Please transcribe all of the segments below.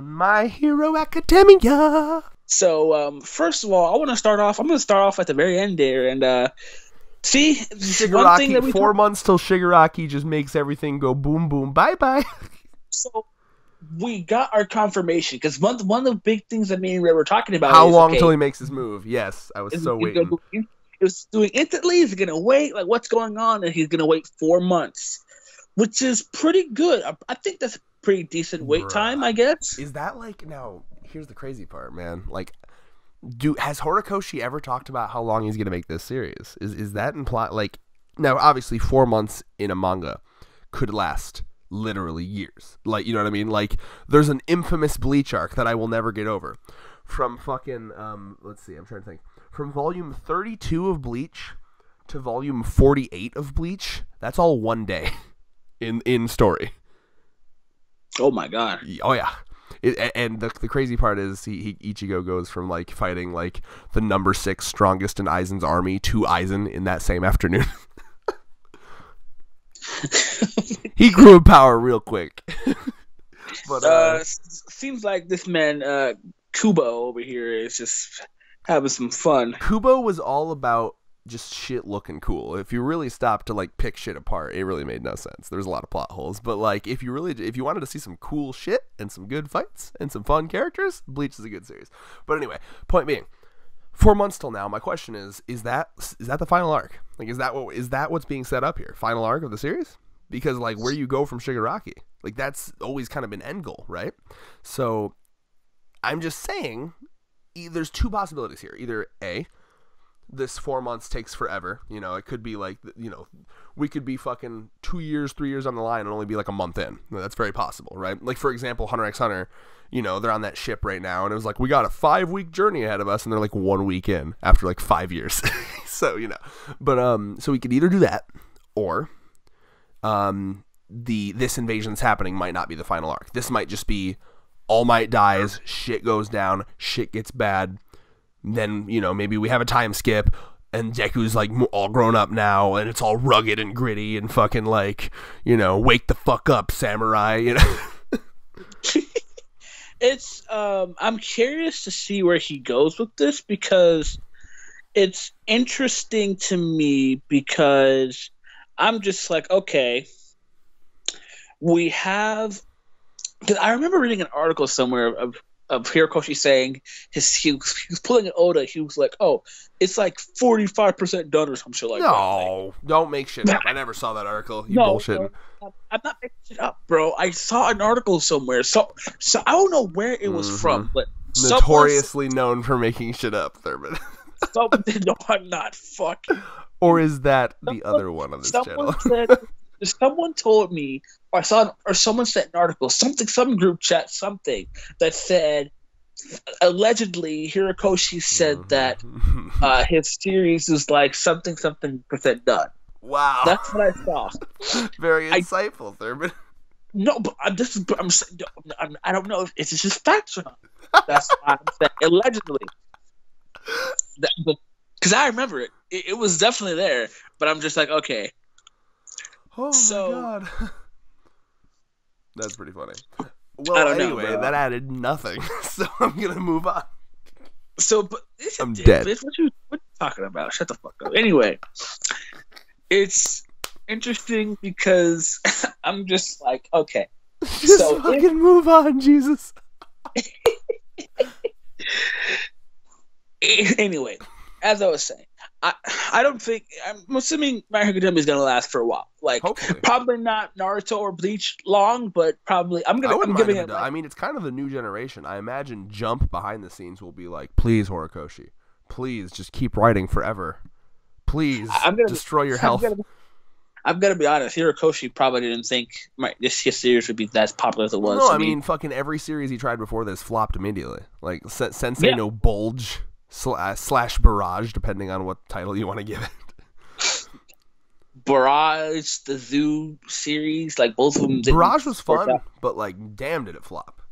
My Hero Academia. So, first of all, I'm going to start off at the very end there, and see, one thing that Shigaraki, 4 months till Shigaraki just makes everything go boom, boom, bye, bye. So we got our confirmation because one of the big things that me and Ray were talking about. How is, long okay, till he makes his move? Yes, I was so waiting. It was doing instantly. Is he gonna wait? Like, what's going on? And he's gonna wait 4 months, which is pretty good. I think that's a pretty decent wait time, I guess. Is that like now? Here's the crazy part, man. Like, has Horikoshi ever talked about how long he's gonna make this series? Is that implied? Like, now obviously 4 months in a manga could last literally years. Like, you know what I mean? Like, there's an infamous Bleach arc that I will never get over. From fucking let's see, I'm trying to think. From volume 32 of Bleach to volume 48 of Bleach, that's all one day in story. Oh my god. Oh yeah. And the crazy part is Ichigo goes from like fighting like the number 6 strongest in Aizen's army to Aizen in that same afternoon. He grew in power real quick. But seems like this man Kubo over here is just having some fun. Kubo was all about just shit looking cool. If you really stopped to like pick shit apart, it really made no sense. There's a lot of plot holes, but like if you wanted to see some cool shit and some good fights and some fun characters, Bleach is a good series. But anyway, point being, 4 months till now. My question is that the final arc? Like, is that what's being set up here? Final arc of the series? Because like, where do you go from Shigaraki? Like, that's always kind of been end goal, right? So I'm just saying, there's two possibilities here. Either A, this 4 months takes forever. You know, it could be like, you know, we could be fucking 2 years, 3 years on the line and only be like a month in. That's very possible, right? Like, for example, Hunter x Hunter, you know, they're on that ship right now, and it was like, we got a 5-week journey ahead of us, and they're like 1 week in after like 5 years. So, you know, but so we could either do that, or this invasion's happening might not be the final arc. This might just be All Might dies, shit goes down, shit gets bad. Then, you know, maybe we have a time skip, and Deku's like all grown up now, and it's all rugged and gritty and fucking like, you know, wake the fuck up, samurai, you know. It's I'm curious to see where he goes with this, because it's interesting to me, because I'm just like, okay, we have, because I remember reading an article somewhere of Hirokoshi saying he was pulling an Oda. He was like, "Oh, it's like 45% done or some shit like that." No, don't make shit up. I never saw that article. You bullshitting. Bro, I'm not making shit up, bro. I saw an article somewhere. So I don't know where it was from, but notoriously known for making shit up, Thurman. No, I'm not. Fuck. Or is that the other one on this channel? Someone told me, or someone sent an article, some group chat, something that said, allegedly, Hirokoshi said that his series is like something percent done. Wow, that's what I saw. Very insightful, Thurman. No, but I don't know if it's just facts or not. That's why I'm saying allegedly. Because I remember it. It was definitely there, but I'm just like, okay. Oh my god. That's pretty funny. Well, anyway, that added nothing, so I'm gonna move on. So, but I'm dead. Bitch, what you talking about? Shut the fuck up. Anyway, it's interesting because I'm just like, okay. Just fucking move on, Jesus. Anyway, as I was saying, I don't think, I'm assuming My Hero Academia is gonna last for a while. Like, hopefully. Probably not Naruto or Bleach long, but probably I'm giving it. I mean, it's kind of the new generation. I imagine Jump behind the scenes will be like, please, Horikoshi, please just keep writing forever. Please destroy your health. I'm gonna be honest. Hirokoshi probably didn't think this series would be as popular as it was. No, I mean, fucking every series he tried before this flopped immediately. Like Sensei no Bulge. Slash Barrage, depending on what title you want to give it. Barrage, the Zoo series, like both of them. Barrage was fun, but like, damn, did it flop.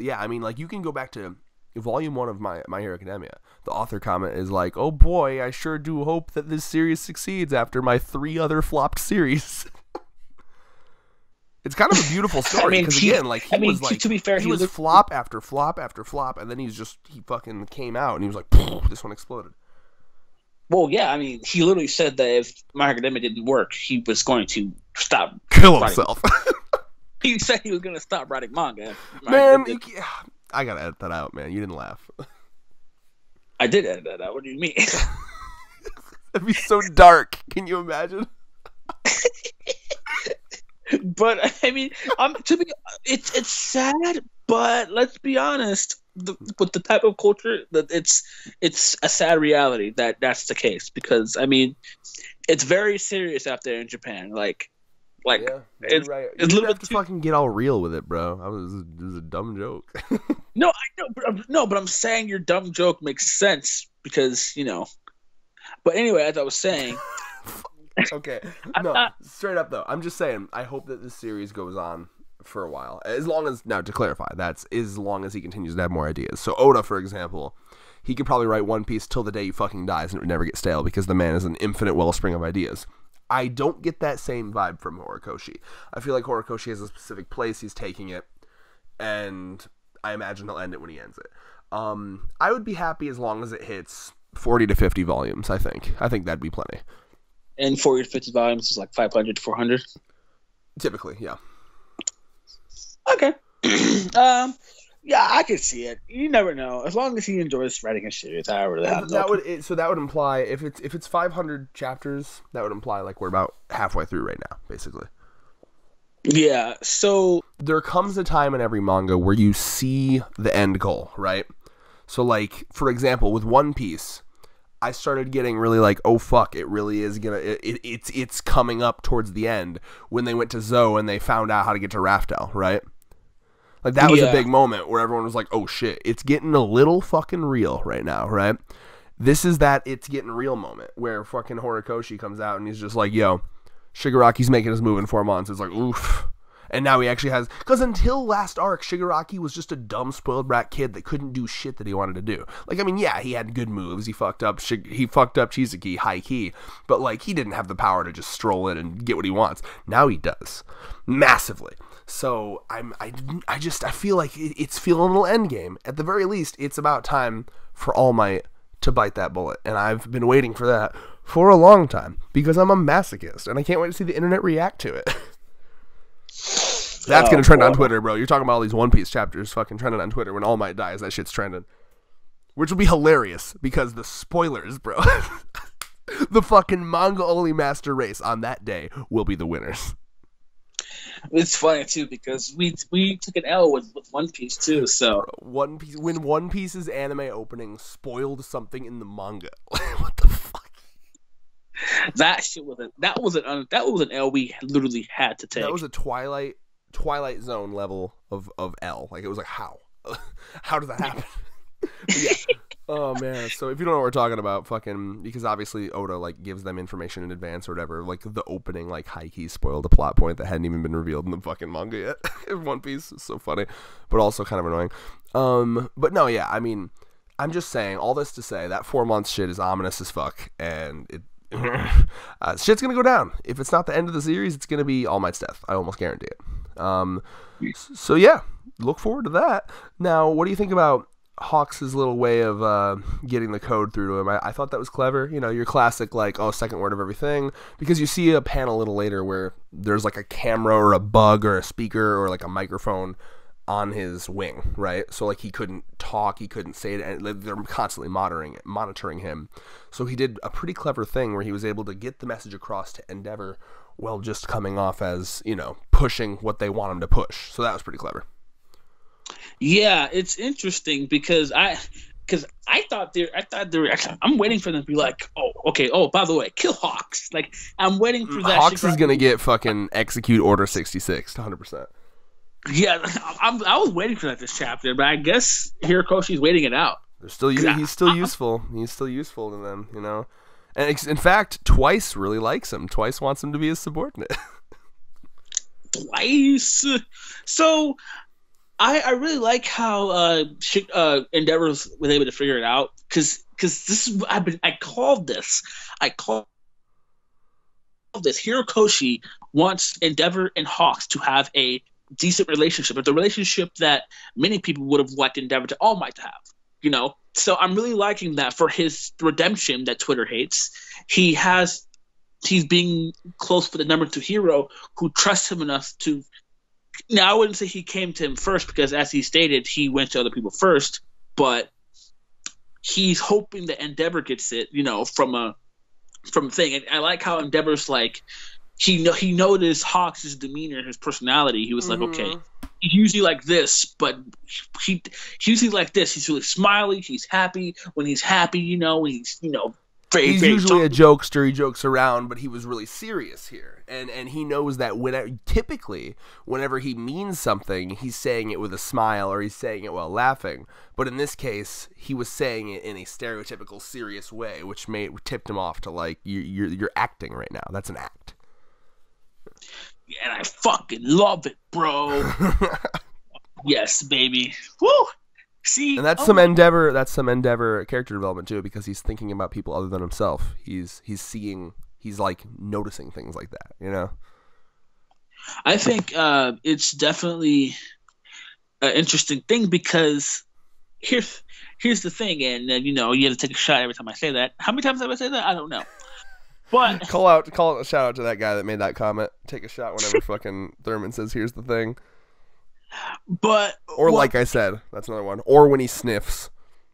Yeah, I mean, like, you can go back to Volume 1 of My Hero Academia. The author comment is like, "Oh boy, I sure do hope that this series succeeds after my 3 other flopped series." It's kind of a beautiful story because again, like he was like, to be fair, he was flop after flop after flop, and then he fucking came out and he was like, this one exploded. Well, yeah, I mean, he literally said that if My Hero Academia didn't work, he was going to kill himself. He said he was going to stop writing manga. Man, I gotta edit that out, man. You didn't laugh. I did edit that out. What do you mean? That'd be so dark. Can you imagine? But I mean, it's sad, but let's be honest. With the type of culture that it's a sad reality that's the case, because I mean, it's very serious out there in Japan. Like yeah, it's right. It's a little bit to fucking get all real with it, bro. It was a dumb joke. No, I know, but I'm saying your dumb joke makes sense because But anyway, as I was saying. Okay. No, straight up though. I'm just saying, I hope that this series goes on for a while. Now to clarify, that's as long as he continues to have more ideas. So Oda, for example, he could probably write One Piece till the day he fucking dies and it would never get stale because the man is an infinite wellspring of ideas. I don't get that same vibe from Horikoshi. I feel like Horikoshi has a specific place he's taking it, and I imagine he'll end it when he ends it. I would be happy as long as it hits 40 to 50 volumes, I think. I think that'd be plenty. And 40 to 50 volumes is like 500 to 400? Typically, yeah. Okay. Yeah, I could see it. You never know. As long as he enjoys writing a series, I really have so that would imply, if it's 500 chapters, that would imply like we're about halfway through right now, basically. Yeah, so... There comes a time in every manga where you see the end goal, right? So like, for example, with One Piece, I started getting really like, oh fuck, it really is gonna, it's coming up towards the end when they went to Zou and they found out how to get to Raftel, right? Like that was a big moment where everyone was like, oh shit, it's getting a little fucking real right now, right? This is that it's getting real moment where fucking Horikoshi comes out and he's just like, yo, Shigaraki's making his move in 4 months. It's like, oof. And now he actually has... Because until last arc, Shigaraki was just a dumb, spoiled brat kid that couldn't do shit that he wanted to do. Like, I mean, yeah, he had good moves. He fucked up Chizuki, high key. But, like, he didn't have the power to just stroll in and get what he wants. Now he does. Massively. So, I feel like it's feeling a little endgame. At the very least, it's about time for All Might to bite that bullet. And I've been waiting for that for a long time. Because I'm a masochist. And I can't wait to see the internet react to it. That's going to trend on Twitter, bro. You're talking about all these One Piece chapters fucking trending on Twitter when All Might dies. That shit's trending. Which will be hilarious because the spoilers, bro. The fucking manga-only master race on that day will be the winners. It's funny, too, because we took an L with One Piece, too, so... When One Piece's anime opening spoiled something in the manga. What the fuck? That shit was an L we literally had to take. That was a Twilight Zone level of L. Like it was like how does that happen? Yeah. Oh man. So if you don't know what we're talking about, fucking, because obviously Oda like gives them information in advance or whatever. Like the opening like high key spoiled a plot point that hadn't even been revealed in the fucking manga yet. In One Piece, it's so funny, but also kind of annoying. But no, yeah. I mean, I'm just saying all this to say that 4 months shit is ominous as fuck, and it. Shit's gonna go down. If it's not the end of the series, it's gonna be All Might's death. I almost guarantee it. So yeah, look forward to that. Now, what do you think about Hawks' little way of getting the code through to him? I thought that was clever. You know, your classic like, oh, second word of everything, because you see a panel a little later where there's like a camera or a bug or a speaker or like a microphone on his wing, right? So like he couldn't talk, he couldn't say it, and they're constantly monitoring him. So he did a pretty clever thing where he was able to get the message across to Endeavor while just coming off as, you know, pushing what they want him to push. So that was pretty clever. Yeah, it's interesting because I thought I'm waiting for them to be like, oh, okay, oh, by the way, kill Hawks. Like I'm waiting for that. Hawks is gonna get fucking execute Order 66 to 100%. Yeah, I was waiting for that this chapter, but I guess Hirokoshi's waiting it out. He's still useful. He's still useful to them, you know. And in fact, Twice really likes him. Twice wants him to be his subordinate. Twice. So I really like how Endeavor was able to figure it out, because this is I called this. this. Hirokoshi wants Endeavor and Hawks to have a decent relationship, but the relationship that many people would have liked Endeavor to All Might to have. You know, so I'm really liking that for his redemption that Twitter hates. He's being close with the number 2 hero who trusts him enough to. Now I wouldn't say he came to him first because, as he stated, he went to other people first, but he's hoping that Endeavor gets it, you know, from a thing. And I like how Endeavor's like he noticed Hawks' demeanor, his personality. He was like, okay, he's usually like this, but he's usually like this. He's really smiley. He's happy. When he's happy, you know, he's, you know, he's usually a jokester. He jokes around, but he was really serious here. And he knows that typically, whenever he means something, he's saying it with a smile or he's saying it while laughing. But in this case, he was saying it in a stereotypical serious way, which tipped him off to like, you're acting right now. That's an act. And I fucking love it, bro. Yes, baby. Woo! See, and that's some Endeavor. That's some Endeavor character development too, because he's thinking about people other than himself. He's seeing. He's like noticing things like that. You know. I think it's definitely an interesting thing because here's the thing, and you know, you have to take a shot every time I say that. How many times have I said that? I don't know. But call a shout out to that guy that made that comment. Take a shot whenever fucking Thurman says, "Here's the thing." But or like I said, that's another one. Or when he sniffs,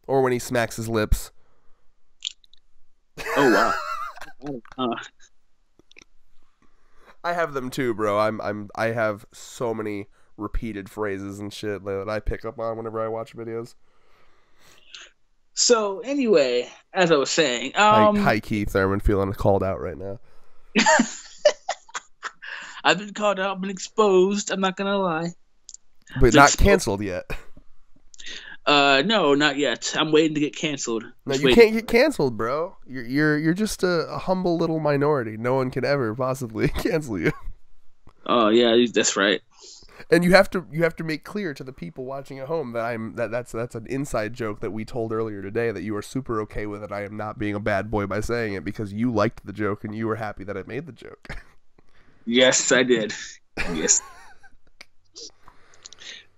or when he smacks his lips. Oh wow! I have them too, bro. I have so many repeated phrases and shit that I pick up on whenever I watch videos. So anyway, as I was saying, high key Thurman feeling called out right now. I've been called out, been exposed. I'm not gonna lie. But not canceled yet. No, not yet. I'm waiting to get canceled. No, you can't get canceled, bro. You're just a humble little minority. No one can ever possibly cancel you. Oh yeah, that's right. And you have to make clear to the people watching at home that that's an inside joke that we told earlier today, that you are super okay with it. I am not being a bad boy by saying it because you liked the joke and you were happy that I made the joke. Yes, I did. Yes.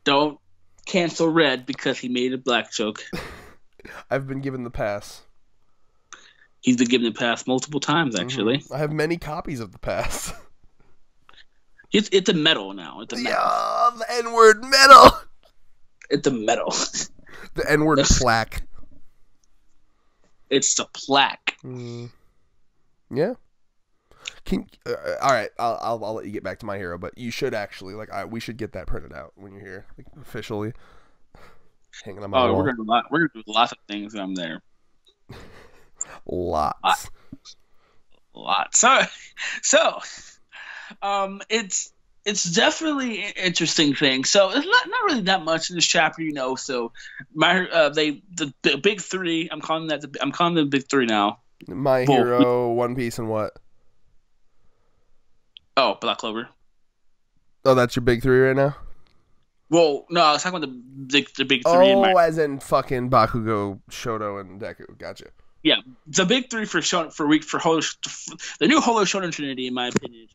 Don't cancel Red because he made a black joke. I've been given the pass. He's been given the pass multiple times, actually. I have many copies of the pass. It's a medal now. It's a medal. Yeah, the N-word medal. It's a medal. The N-word plaque. It's the plaque. Yeah. All right, I'll let you get back to My Hero, but you should actually we should get that printed out when you're here, like, officially. Hanging on my wall. We're gonna do lots of things when I'm there. Lots. So, it's definitely an interesting thing. So it's not really that much in this chapter, you know. So the big three. I'm calling them the big three now. My Hero, One Piece, and what? Oh, Black Clover. Oh, that's your big three right now? Well, no, I was talking about the big three. Oh, as in fucking Bakugo, Shoto, and Deku. Gotcha. Yeah, the big three for the new Holo Shonen Trinity, in my opinion,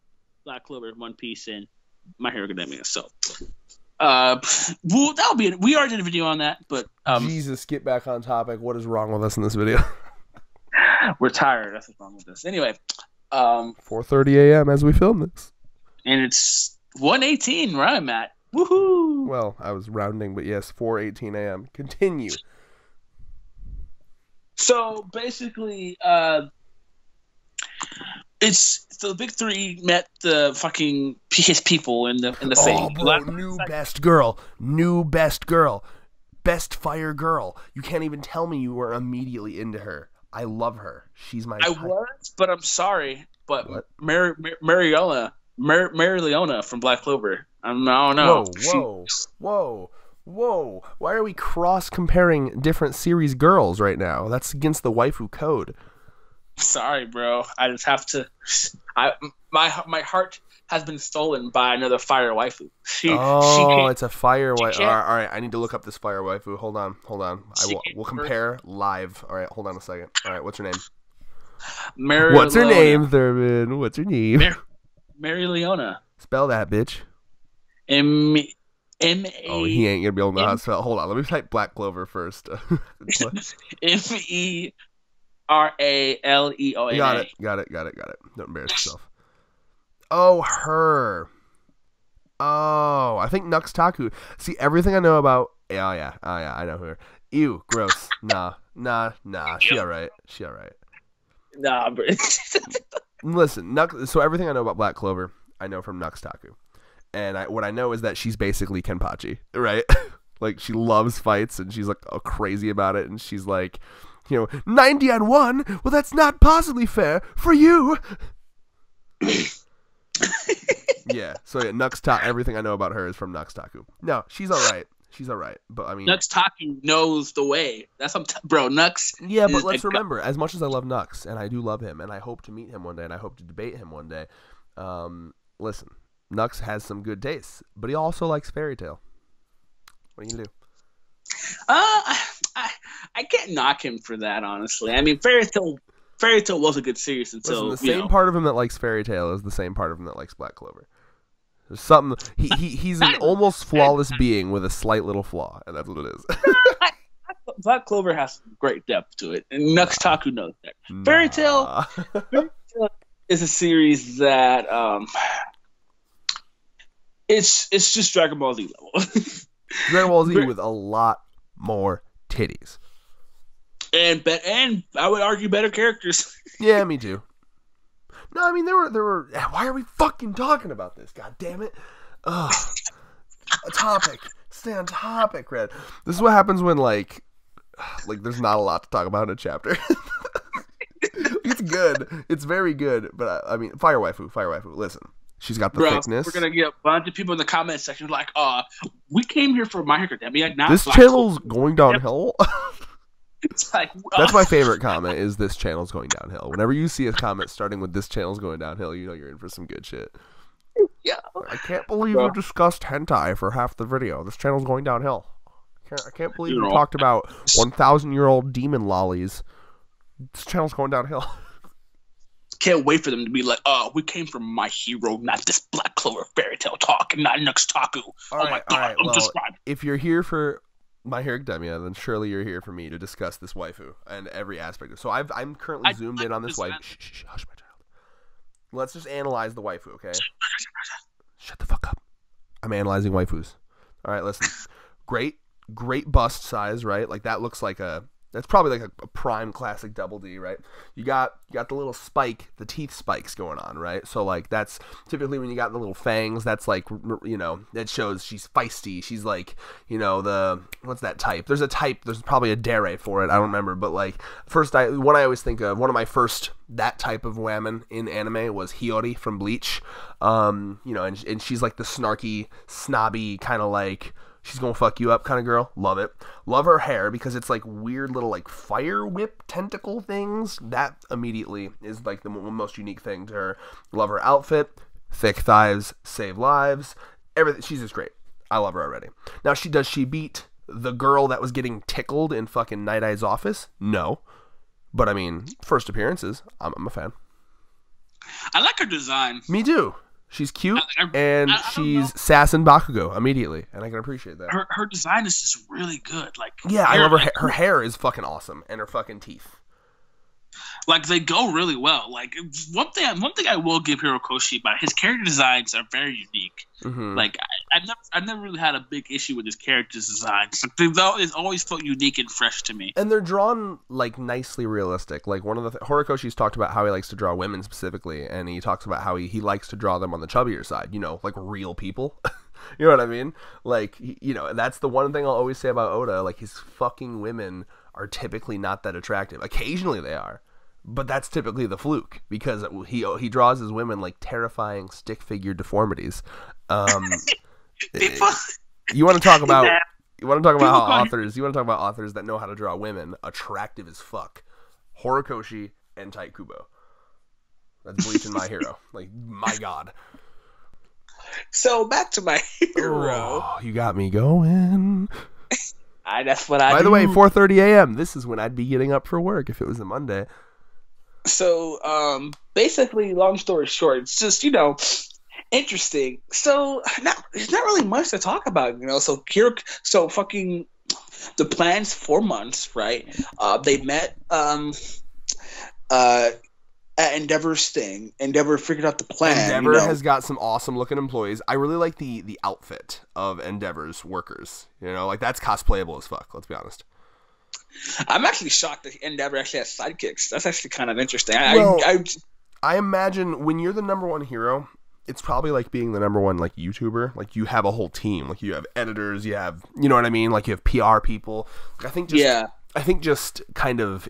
Black Clover, One Piece, and My Hero Academia. So, that'll be it. We already did a video on that, but Jesus, get back on topic. What is wrong with us in this video? We're tired. That's what's wrong with this. Anyway, 4:30 a.m. as we film this, and it's 1:18 where I'm at. Woohoo! Well, I was rounding, but yes, 4:18 a.m. Continue. So basically, it's the big three met the fucking his people in the thing. Oh, bro, new best girl, best fire girl. You can't even tell me you were immediately into her. I love her. She's my. I was, but I'm sorry, but Mary Leona from Black Clover. I don't know. Whoa! Why are we cross-comparing different series girls right now? That's against the waifu code. Sorry, bro. I just have to. My heart has been stolen by another fire waifu. It's a fire waifu. All right, I need to look up this fire waifu. Hold on. We'll compare live. All right, hold on a second. All right, what's her name? What's her name, Thurman? What's her name? Mary Leona. Spell that, bitch. M-A... Oh, he ain't gonna be able to know how to spell. Hold on, let me type Black Clover first. Meraleona. Got it. Don't embarrass yourself. Oh, her. Oh, I think Nux Taku. See, everything I know about... Oh, yeah, I know her. Ew, gross. Nah. She alright. Nah, bro. Listen, so everything I know about Black Clover, I know from Nux Taku. And what I know is that she's basically Kenpachi, right? Like, she loves fights, and she's, like, crazy about it, and she's like, 90-1? Well, that's not possibly fair for you! Yeah, so yeah, everything I know about her is from Nux Taku. No, she's alright. But I mean... Nux Taku knows the way. That's bro, Nux... Yeah, but let's remember, as much as I love Nux, and I do love him, and I hope to meet him one day, and I hope to debate him one day, listen... Nux has some good tastes, but he also likes Fairy Tail. What are you gonna do? I can't knock him for that, honestly. I mean, Fairy Tail was a good series until the same part of him that likes Fairy Tail is the same part of him that likes Black Clover. There's something he's an almost flawless being with a slight little flaw, and that's what it is. Black Clover has great depth to it, and Nux Taku knows that. Fairy Tail is a series that It's just Dragon Ball Z level. Dragon Ball Z with a lot more titties. And I would argue better characters. Yeah, me too. No, I mean there were. Why are we fucking talking about this? God damn it! Ugh. A topic. Stay on topic, Red. This is what happens when like there's not a lot to talk about in a chapter. It's good. It's very good. But I mean, Fire Waifu. Listen. She's got the thickness. We're gonna get a bunch of people in the comment section like, we came here for My Hero Academia, not this channel's going downhill. It's like, that's my favorite comment, is this channel's going downhill. Whenever you see a comment starting with this channel's going downhill, you know you're in for some good shit. Yeah. I can't believe you discussed hentai for half the video. This channel's going downhill. I can't believe you talked about 1,000-year-old demon lollies. This channel's going downhill. Can't wait for them to be like, we came from My Hero, not this Black Clover Fairy Tail talk, and not Nux Taku. All right. Well, if you're here for My Hero Academia, then surely you're here for me to discuss this waifu and every aspect of it. So I'm currently zoomed in on this waifu. Shh, hush, my child. Let's just analyze the waifu, okay? Shut the fuck up. I'm analyzing waifus. All right, listen. Great bust size, right? Like that looks like that's probably like a prime classic Double D, right? You got the little spike, the teeth spikes going on, right? So like that's typically when you got the little fangs, that's like, that shows she's feisty. She's like, what's that type? There's probably a dere for it. I don't remember, but like one I always think of, one of my first that type of women in anime was Hiyori from Bleach. And she's like the snarky, snobby kind of like, she's gonna fuck you up kind of girl. Love it. Love her hair because it's like weird little like fire whip tentacle things. That immediately is like the most unique thing to her. Love her outfit. Thick thighs save lives. Everything. She's just great. I love her already. Now does she beat the girl that was getting tickled in fucking Night Eye's office? No. But I mean, first appearances, I'm a fan. I like her design. Me too. She's cute, and she's sassing Bakugo immediately, and I can appreciate that. Her design is just really good. Like, yeah, I love her. Her hair is fucking awesome, and her fucking teeth. Like, they go really well. Like, one thing I will give Hirokoshi about his character designs are very unique. Mm-hmm. Like, I've never really had a big issue with his character designs. Like, it's always felt unique and fresh to me. And they're drawn like nicely realistic. Like one of the Horikoshi's talked about how he likes to draw women specifically, and he talks about how he likes to draw them on the chubbier side. Like real people. You know what I mean? Like, that's the one thing I'll always say about Oda. Like, his fucking women are typically not that attractive. Occasionally they are. But that's typically the fluke, because he draws his women like terrifying stick figure deformities. You want to talk about authors that know how to draw women attractive as fuck? Horikoshi and Tite Kubo. That's Bleach and My Hero. Like, my god. So back to My Hero. Oh, you got me going. That's what I do. By the way, 4:30 a.m. This is when I'd be getting up for work if it was a Monday. So, basically, long story short, it's just interesting. So, there's not really much to talk about, So here, so fucking the plan's 4 months, right? They met uh at Endeavor's thing. Endeavor figured out the plan. Endeavor has got some awesome looking employees. I really like the outfit of Endeavor's workers. Like that's cosplayable as fuck. Let's be honest. I'm actually shocked that Endeavor actually has sidekicks. That's actually kind of interesting. I imagine when you're the number one hero, it's probably like being the number one like YouTuber. Like you have a whole team. Like you have editors. You have, you know what I mean? Like you have PR people. I think just kind of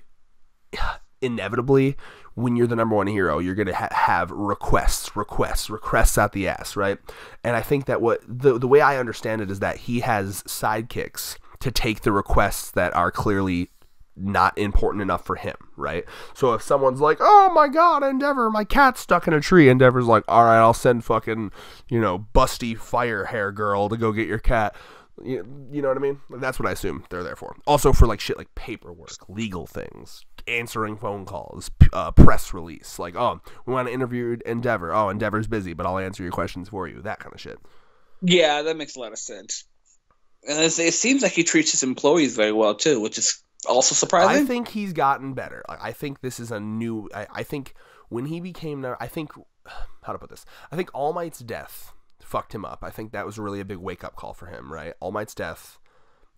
inevitably, when you're the number one hero, you're gonna have requests out the ass, right? And I think that what the way I understand it is that he has sidekicks to take the requests that are clearly not important enough for him, right? So if someone's like, "Oh my god, Endeavor, my cat's stuck in a tree," Endeavor's like, "All right, I'll send fucking, busty fire hair girl to go get your cat." You know what I mean? Like, that's what I assume they're there for. Also for like shit like paperwork, legal things, answering phone calls, press release. Like, oh, we want to interview Endeavor. Oh, Endeavor's busy, but I'll answer your questions for you. That kind of shit. Yeah, that makes a lot of sense. And it seems like he treats his employees very well too, which is also surprising. I think he's gotten better. Like, I think this is a new. I think when he became, how to put this? I think All Might's death fucked him up. I think that was really a big wake up call for him, right? All Might's death,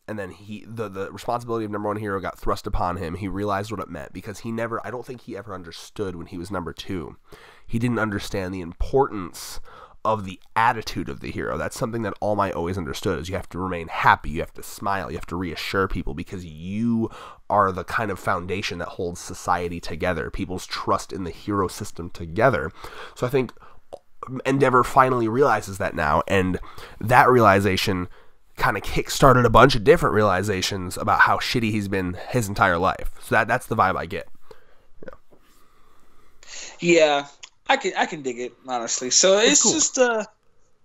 and then the responsibility of number one hero got thrust upon him. He realized what it meant because I don't think he ever understood when he was number two. He didn't understand the importance of the attitude of the hero. That's something that All Might always understood, is you have to remain happy, you have to smile, you have to reassure people, because you are the kind of foundation that holds society together, people's trust in the hero system together. So I think Endeavor finally realizes that now, and that realization kind of kick-started a bunch of different realizations about how shitty he's been his entire life. So that's the vibe I get. Yeah, I can dig it, honestly. So it's cool. Just a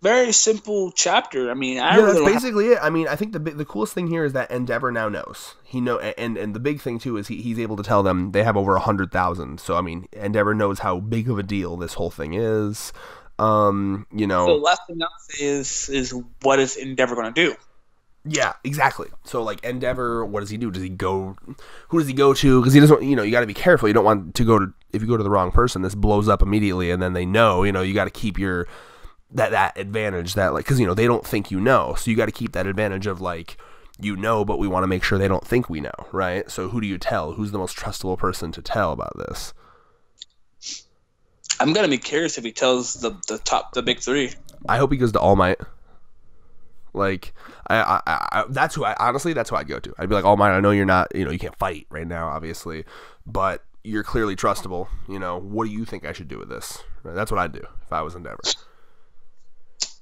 very simple chapter. I mean, that's basically it. I mean, I think the coolest thing here is that Endeavor now knows. And the big thing too is he's able to tell them they have over 100,000. So I mean, Endeavor knows how big of a deal this whole thing is. So the last thing I'll say is what is Endeavor going to do? Yeah, exactly. So like Endeavor, what does he do? Who does he go to? Because he doesn't, you got to be careful. You don't want to go to, if you go to the wrong person, this blows up immediately, and then they know, you got to keep your, that advantage, that like, because, they don't think so you got to keep that advantage of like, but we want to make sure they don't think we know, right? So who do you tell? Who's the most trustable person to tell about this? I'm gonna be curious if he tells the big three. I hope he goes to All Might. Like, that's who I'd go to. I'd be like, All Might, I know you're not, you can't fight right now, obviously, but you're clearly trustable. What do you think I should do with this? Right? That's what I'd do if I was Endeavor.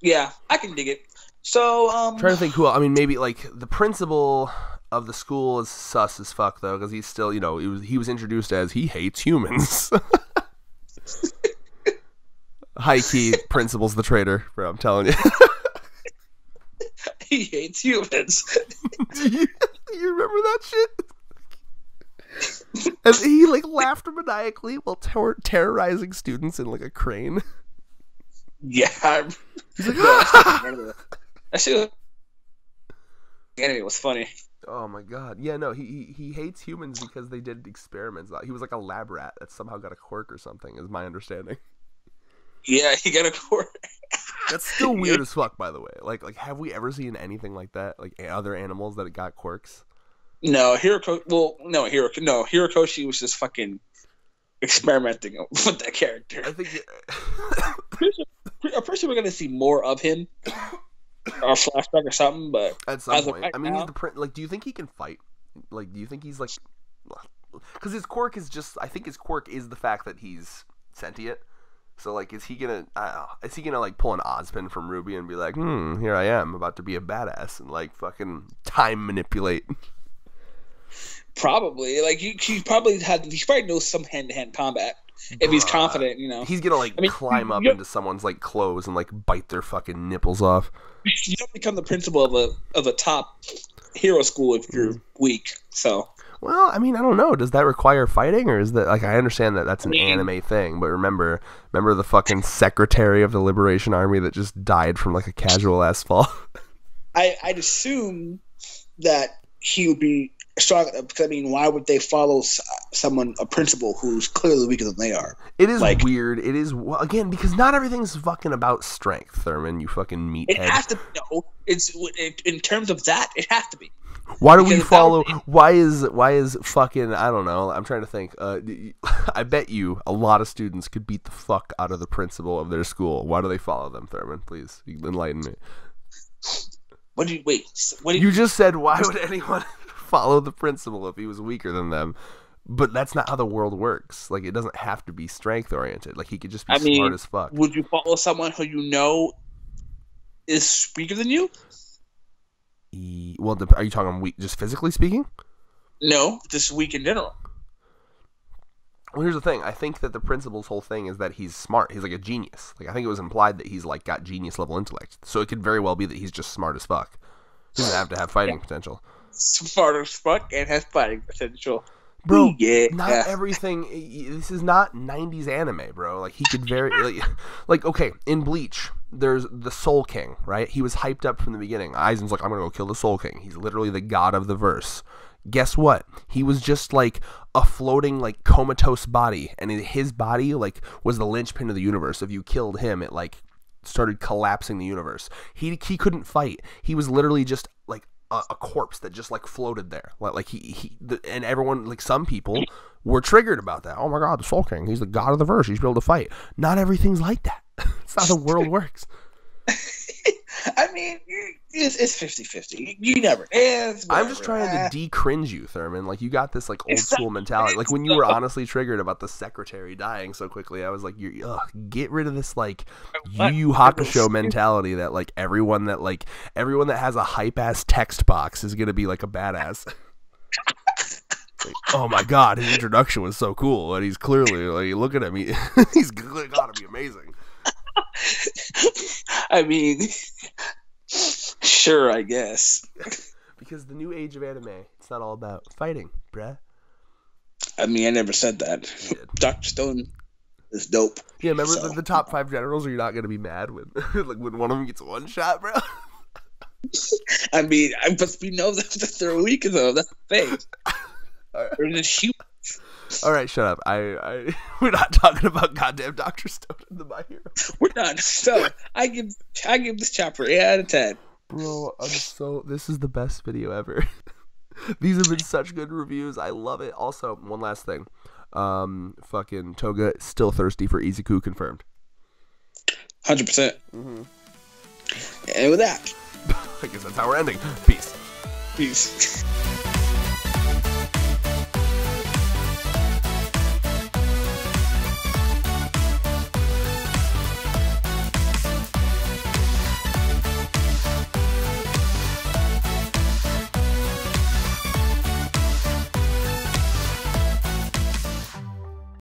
Yeah, I can dig it. So, I'm trying to think who. I mean, maybe like the principal of the school is sus as fuck though, because he's still, he was introduced as he hates humans. High key, principal's the traitor, bro. I'm telling you. He hates humans. Do you remember that shit? And he like laughed maniacally while terrorizing students in like a crane. Yeah, he's like, that shit. Anyway, it was funny. Oh my god, yeah, no, he hates humans because they did experiments. He was like a lab rat that somehow got a quirk or something, is my understanding. Yeah, he got a quirk. That's still weird as fuck, by the way. Like, have we ever seen anything like that? Like other animals that got quirks? No, Hirokoshi was just fucking experimenting with that character. I think I'm pretty sure we're gonna see more of him, or a flashback or something. But at some point, right, I mean, he's the like. Do you think he can fight? Like, do you think he's like? Because his quirk is just. I think his quirk is the fact that he's sentient. So like, is he gonna like pull an Ozpin from Ruby and be like, here I am, about to be a badass, and like fucking time manipulate? Probably. Like he probably knows some hand-to-hand combat if he's confident. He's gonna climb up into someone's like clothes and like bite their fucking nipples off. You don't become the principal of a top hero school if you're weak. So. Well, I mean, I don't know. Does that require fighting, or is that like I understand that that's an I mean- anime thing, but remember the fucking secretary of the Liberation Army that just died from like a casual ass fall. I'd assume that he would be strong. Because I mean, why would they follow a principal who's clearly weaker than they are? It is Like- weird. It is again because not everything's fucking about strength, Thurman. You fucking It meathead. has to. No, it's in terms of that. It has to be. Why do we because follow? that- Why is fucking? I don't know. I'm trying to think. I bet you a lot of students could beat the fuck out of the principal of their school. Why do they follow them, Thurman? Please enlighten me. What do you wait? What do you? You just said why would anyone follow the principal if he was weaker than them? But that's not how the world works. Like it doesn't have to be strength oriented. Like he could just be I mean, smart as fuck. Would you follow someone who you know is weaker than you? Well, are you talking weak, just physically speaking? No, just weak in general. Well, here's the thing. I think that the principal's whole thing is that he's smart. He's like a genius. Like I think it was implied that he's like got genius level intellect. So it could very well be that he's just smart as fuck. He doesn't have to have fighting potential. Smart as fuck and has fighting potential. Bro, Yeah. not everything. This is not 90s anime, bro. Like he could very like okay, in Bleach, there's the Soul King, right? He was hyped up from the beginning. Aizen's like, I'm gonna go kill the Soul King. He's literally the god of the verse. Guess what? He was just like a floating like comatose body, and his body like was the linchpin of the universe. If you killed him, it like started collapsing the universe. He couldn't fight. He was literally just like a corpse that just like floated there. Like and everyone, like some people were triggered about that. Oh my god, the Soul King, he's the god of the verse. He's able to fight. Not everything's like that. It's not how the world works. I mean, it's 50-50. You never. I'm just trying to de-cringe you, Thurman. Like you got this like old school mentality. Like when you were honestly triggered about the secretary dying so quickly, I was like, get rid of this like Yu Yu Hakusho mentality that like everyone that has a hype ass text box is gonna be like a badass. Like, oh my god, his introduction was so cool, and he's clearly like, look at him, he's gotta be amazing. I mean, sure, I guess. Because the new age of anime, it's not all about fighting, bruh. I mean, I never said that. You did. Dr. Stone is dope. Yeah, remember So- the top 5 generals? Are you not gonna be mad when like when one of them gets one shot, bro? I mean, but we know that they're weak, though. That's the thing. Alright. They're just human. All right, shut up. We're not talking about goddamn Dr. Stone in the My Hero. We're done. So I give this chapter 8 out of 10. Bro, this is the best video ever. These have been such good reviews. I love it. Also, one last thing. Fucking Toga still thirsty for Izuku confirmed. 100%. Mm-hmm. And with that, I guess that's how we're ending. Peace. peace.